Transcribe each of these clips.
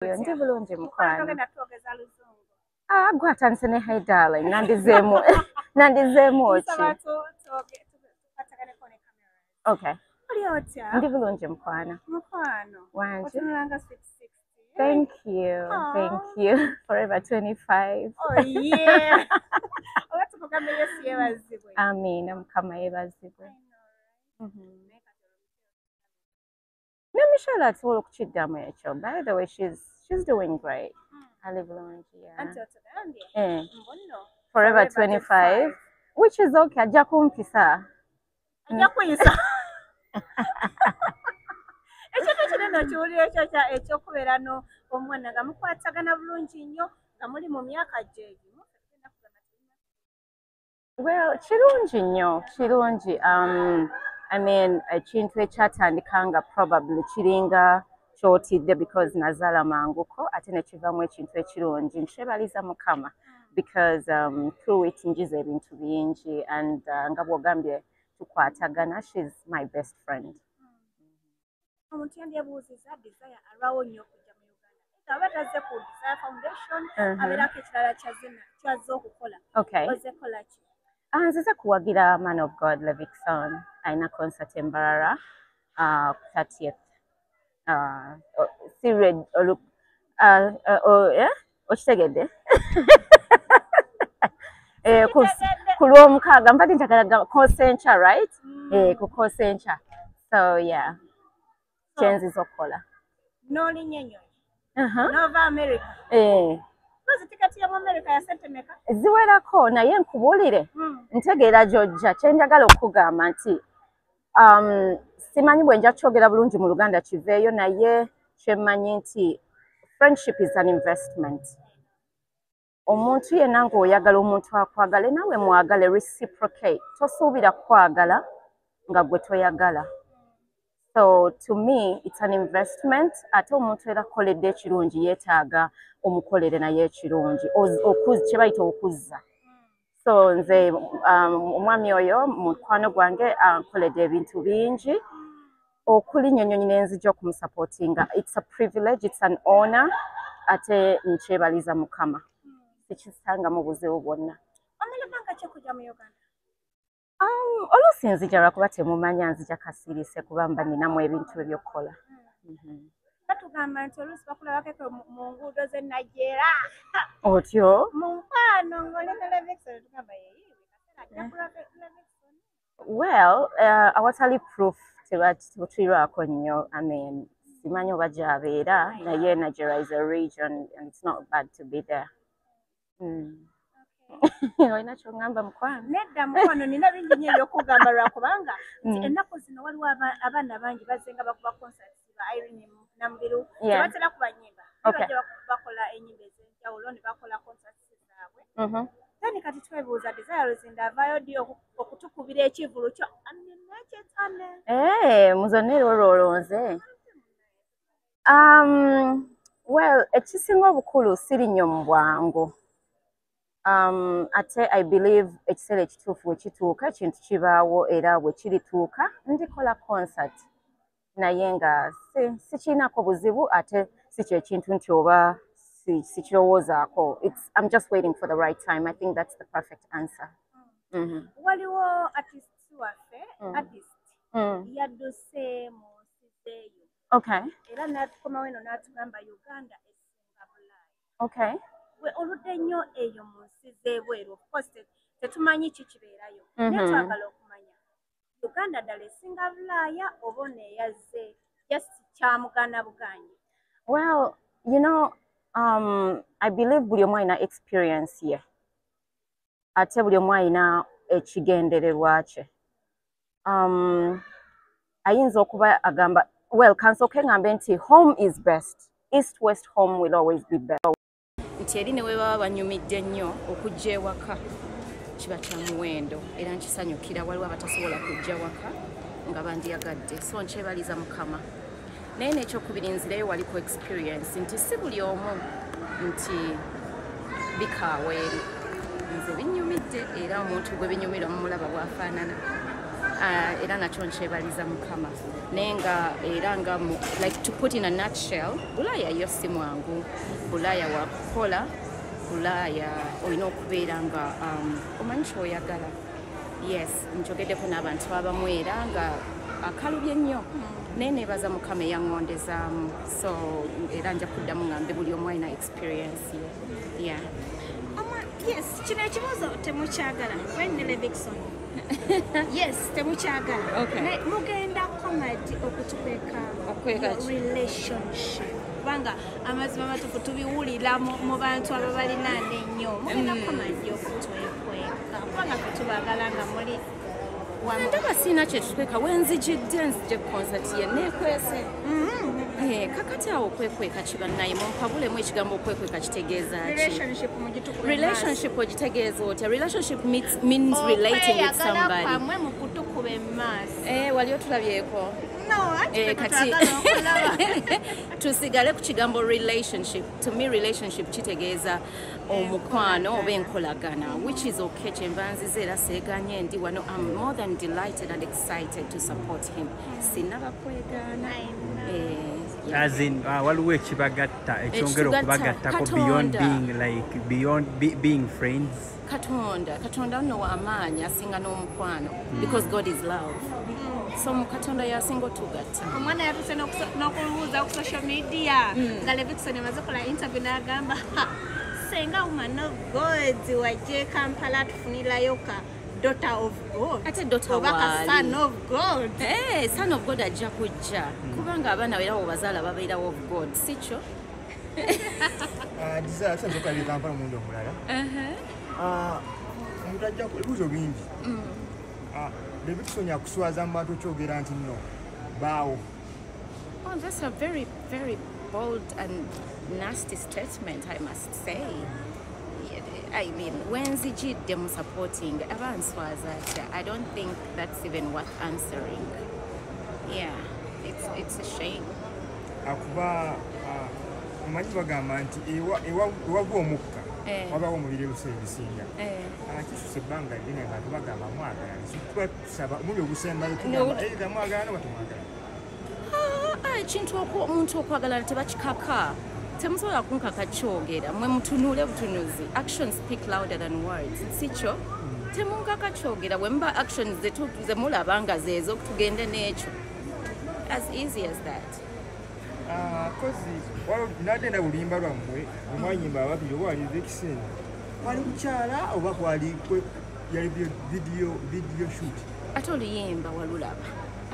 Ndi bulungi mukwano. Ah, gwatandise ne hey darling, nandizeemu. Nandizeemu ki? Okay. Ndi bulungi mukwano. Wanje. Thank you. Thank you. Forever 25. Oh yeah. Amen. Mukama yebazibwe. Michelle at work by the way, she's doing great. I live alone, yeah. Forever 25, which is okay. Jakumpisa. Jakumpisa. Ekyo kiwulira ekyokubeera omwana nga mukwatagana bulungi nnyo nga muli mu myaka gyegi. Well, kirungi nnyo, kirungi. I mean, ekintu ekyatandikanga probably kiringa kyotidde because nazaala manguko ate ne kivamu ekintu ekirungi. Nkyebaliza Mukama because through it njiza ebintu bingi and nga bw'ogambye tukwatagana, she's my best friend. Omuntu yandyebuuziza Desire alwawo nnyo okujja mu Uganda. Aba tazze ku Desire Foundation abeerako ekirala kyazze okukola. Okay. Ozekola ki? Nzize kuwagira Man of God Levixon ayina concert e Mbarara 30th. Okitegedde? Ku Lwomukaaga mpati njagala Kosencha, right? Ku Kosencha. So yeah. Chenziza okukola. N'olinya ennyonyi? Nova America? Tikati ya America ya sente meka? Ziwerako naye nkubuulire ntegeera gy'ojja kye njagala okugamba nti simanyi bwe nja kyogera bulungi mu Luganda kiveeyo naye kye mmanyi nti friendship is an investment. Omuntu yenna ng'oyagala omuntu akwagale nawe mwagale, reciprocate. Tosuubira kwagala nga gwe toyagala. So to me it's an investment. Ate omuntu era akoledde ekirungi yeetaaga omukolere naye ekirungi kye bayita okuzza. So nze omwami oyo mukwano gwange ankoledde ebintu bingi okuli nnyonnyonyi n'enzija okumusupportinga. It's a privilege, it's an honor. Ate nkyebaliza Mukama sikisanga mu buzibu bwonna. Omelebanga ki okujja mu Uganda? Oluusi nzija lwakuba temumanya nzija kasirise kuba mba ninamu ebintu ebyokukola. Batugamba nti oluusi bakulabako mu nguudo ze Najera. Otyo? Mu nkwano ng'olina Levixon tugamba Well, awatali proof tetulirwako nnyo. I mean, simanyi oba gy'abeera naye Nigeria is a region and it's not bad to be there. Olina ky'ongamba mukwano? Nedda mukwano nina bingi nnyo ebyokugamba lwakubanga nti ennaku zino waliwo abaana bangi bazzenga bakuba concert ba Irene Namubiru tebatera kubanyimba bajja bakola ennyimba ez'enjawulo ne bakola concert zaabwe. Then kati twebuuza Desire Luzinda avaayo ddi okutukubira ekivulu kyo nekyetane. Muzonnera olwo olonze. Well, ekisinga obukulu siri nnyo mu bwangu. Ate I believe ekiseera ekituufu we kituuka ekintu kibaawo era bwe kirituuka ndikola concert naye nga sikirinako buzibu ate si kyekintu nti oba sikirowoozaako. I'm just waiting for the right time. I think that's the perfect answer. Waliwo artist waffe yadduse mu nsizeeyo. Okay. Era n'atukomawo eno n'atugamba Uganda esinga bulaaya. Okay. We oludde nnyo eyo mu nsi z'ebweru. Of course tetumanyi ki kibeerayo. Naye twagala okumanya Uganda ddala esinga bulaaya oba ono eyazze just kyamugana buganyi? Well, you know, I believe buli omu alina experience ye. Ate buli omu alina ekigendererwa kye. Ayinza okuba agamba, well, kansooke ngambe nti home is best. East West home will always be best. Nti eri ne bwe baba banyumidde nnyo okujja ewaka kiba kya muwendo era nkisanyukira. Waliwo abatasobola kujja waka nga bandiyagadde, so nkyebaliza Mukama. Naye n'ekyokubiri nzireyo waliko experience nti si buli omu nti bikaawa eri. Nze binyumidde era omuntu gwe binyumira mumulaba bw'afaanana. era nakyo nkyebaliza Mukama naye nga era nga like to put in a nutshell Bulaaya yo si mwangu Bulaaya wakukola Bulaaya olina okubeera nga omanyi kyoyagala yes njogeddeko n'abantu abamu era nga akalubye nnyo naye neebaza Mukama eyaŋŋondezaamu so era nja kuddamu ngambe buli omu alina experience ye yeah. Yes, kino ekibuuzo temukyagala wenne Levixon yes temukyagala okay. Mugenda komadi okutukweka relationship kubanga amazima matuufu tubiwulira mu bantu ababalinaana ennyo mugenda komadi okutwekweka kubanga tetubagala nga muli ndaba siina kyetukweka wenzijidde nzije konsati ye neekwese kakati awo okwekweka kibannaye mumpabulemu ekigambo okwekweka kitegeeza ki relationship ogitegeeza otya relationship means relating with somebody kwamwe mukutukuba emaaso wali otulabyeko kati tusigale ku kigambo relationship to me relationship kitegeeza omukwano oba enkolagana which is okay kyenva nziza era seeganye ndi wano I'm more than delighted and excited to support him sinaba kwegaana as in waliwo ekibagatta ekyongera okubagattako beyond being friends katonda nno w'amaanyi asinga n'omukwano because God is love so mukatonda yasinga otugatta omwana yatuse n'okulubuuza ku social media nga Levixon emaze kola interview n'agamba senga woman of God wajje Kampala tufunirayo ka daughter of God ate daughter wali son of God son of God ajja kujja kubanga abaana beerawo bazaala babeerawo of God sikyo Desire senzoka li Kampala mundo omulala omuntu ajja ebibuuzo bingi Levixon yakuswaza mu bantu kyogera nti nno baawo that's a very very bold and nasty statement I must say I mean when zijidde mu supporting abanswaza atya I don't think that's even worth answering yeah it's a shame akuba omanyi bagamba nti ewava omukka wabawo omubiri ebiseera ebisinga kisuse ebbanga ddene nga tubagamba mwagala tuba tusaba omuli ogusembayo tugamba eitha mwagala noba temwagala ekintu omuntu okwagalana tebakikaka temusobola kunkaka kyogera mwe mutunule butunuzi actions speak louder than words sikyo temunkaka kyogera bwe muba actions zemulaba nga zeezo tugende n'ekyo as easy as that kozi nadde na bulimba lwammwe omwanyimba ababiri oba wali Levixon wali kukyala oba kwali yali video shoot ate oluyimba walulaba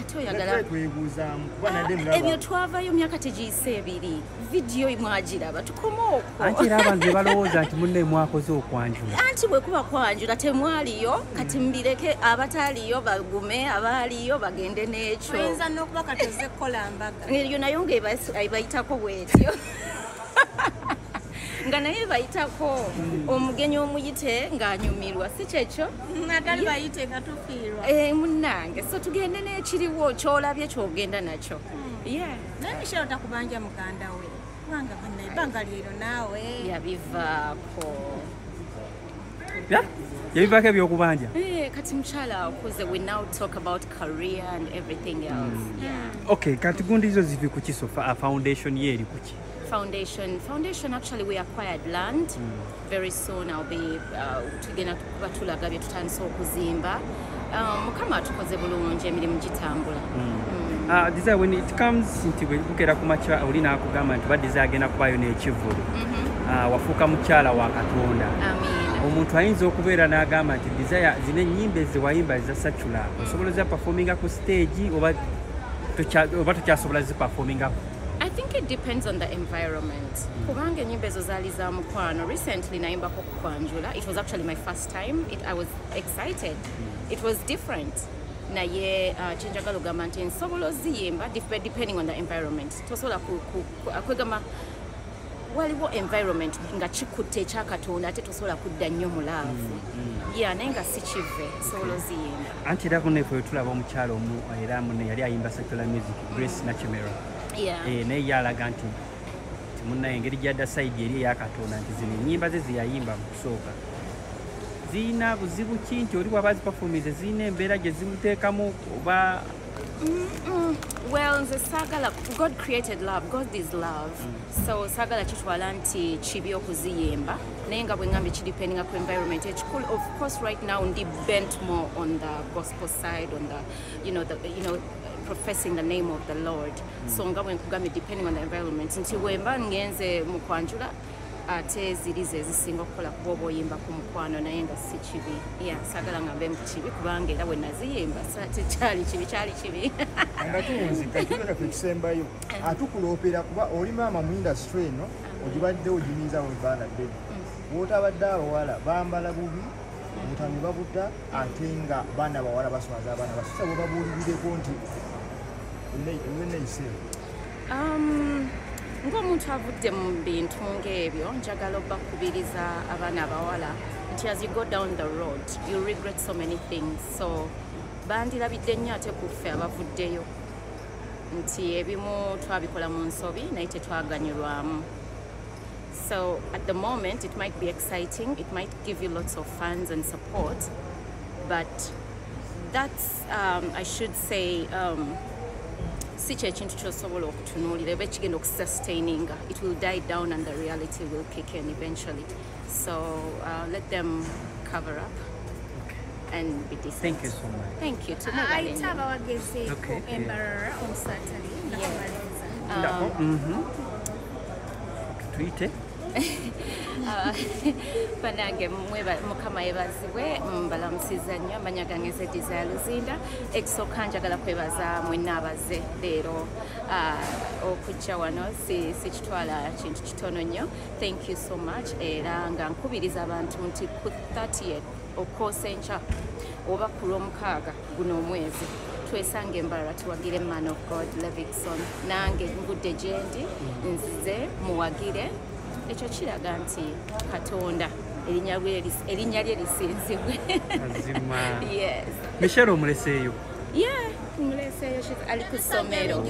ate oyagala twebuuzaamu kuba nadde mulaba ebyo twavayo myaka tegiyise ebiri vidiyo mwagiraba tukoma okwo anti era abantu be balowooza nti munne mwakoze okwanjula anti bwe kuba kwanjula temwaliyo kati mbireke abataaliyo bagume abaaliyo bagende n'ekyo oyinza n'okuba katoze kukola mbaga eyo nayo ngaebayitako bwetyo nga naye bayitako omugenyi omuyite ng'anyumirwa si kyekyo natali bayite nga tufiirwa munnange so tugende n'ekiriwo kyolabye kyogenda nakyo naye Michelle takubanja muganda we kubanga banna ebbanga leero naawe yabivaako yabivaako ebyokubanja kati mukyala akuze we now talk about career and everything else okay kati gundi izo zivi ku kiso foundation ye eri kuki Foundation actually we acquired land very soon I'll be tugenda kuba tulaga bye tutandise okuzimba mukama atukoze bulungi emirimu gitambula Desire when it comes nti bukera ku macha olina akugamba nti badde agenda kubayo n'ekivulu wafuuka mukyala wa Katonda omuntu ayinza okubeera n'agamba nti Desire zino ennyimba eziwayimba ezasacula osobola za performinga ku stage oba tukyasobola zi performinga I think it depends on the environment. Kubanga enyimba ezo zaali za mukwano. Recently nayimbako ku Kwanjula. It was actually my first time. I was excited. It was different. Naye kyenjagala ogamba nti nsobola oziyimba depending on the environment. Tosobola kwegamba waliwo environment nga kikutte ekyakatonda ate tosobola kudda nnyo mulaavu. Naye nga si kive sobola oziyimba. Anti era kunefe tulaba omukyalo omu era munne yali ayimba secular music Grace Nachemera. Naye yalaga nti munnaye engeri gyadda sayidi eri eyakatonda nti zino ennyimba ze ziyayimba mu kusooka zina buzibu ki nti oli bwaba ziperformize zina embeera gye zimuteekamu oba Well, nze saagala, God created love, God is love. So saagala kitwala nti kibi okuziyemba naye nga bwe ngambe kidependinga ku environment ekikulu. Of course right now ndi bent more on the gospel side, on the professing the name of the Lord. So nga bwe nkugambe depending on the environment nti wemba ngenze mu kwanjula ate ziri ze zisinga okukola ku bwoba oyimba ku mukwano naye nga si kibi. Saagala ngambe mu kibi kubanga era bwe naziyemba tekyali kibi, kyali kibi. Nga tuwunzika kibeera ku kisembayo atukuloopera kuba oli maama mu industry eno ogibadde ogiyinza webaana ddene wootabadde abawala bambala bubi Butambi babuta ate nga baana bawala baswaza abaana basusa bwe babuulirireko nti enneeyise ng'omuntu avudde mu bintu ng'ebyo njagala obbakubiriza abaana abawala nti as you go down the road you regret so many things. So bandirabidde nnyo ate ku ffe abavuddeyo nti ebimu twabikola mu nsobi naye tetwaganyulwamu. So at the moment it might be exciting, it might give you lots of funds and support, but that's I should say si kyekintu kyosobola okutunuulira eba ekigenda okusustaininga. It will die down and the reality will kick in eventually. So let them cover up and be decent. Thank you so much. Thank you. Ayitaba wagezeeko embarara on Saturday. Tuyite banange mukama yebazibwe mbalamusiza nnyo amanya gange Desire Luzinda. Ekisooka njagala kwebaza mwenna abaze leero okujja wano si kitwala kintu kitono nnyo. Thank you so much era nga nkubiriza abantu nti ku 30th okwosenkya oba ku lwomukaaga guno omwezi twesange embalala tuwagire man of God Levixon. Nange ngudde gyendi nzize muwagire. Ekyo kiraga nti Katonda erinnya lye lisinzibwe. Yes. Michelle omuleseeyo? Muleseeyo ali ku ssomero.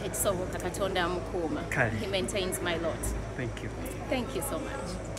Ekisoboka Katonda amukuuma. He maintains my lot. Thank you. Thank you so much.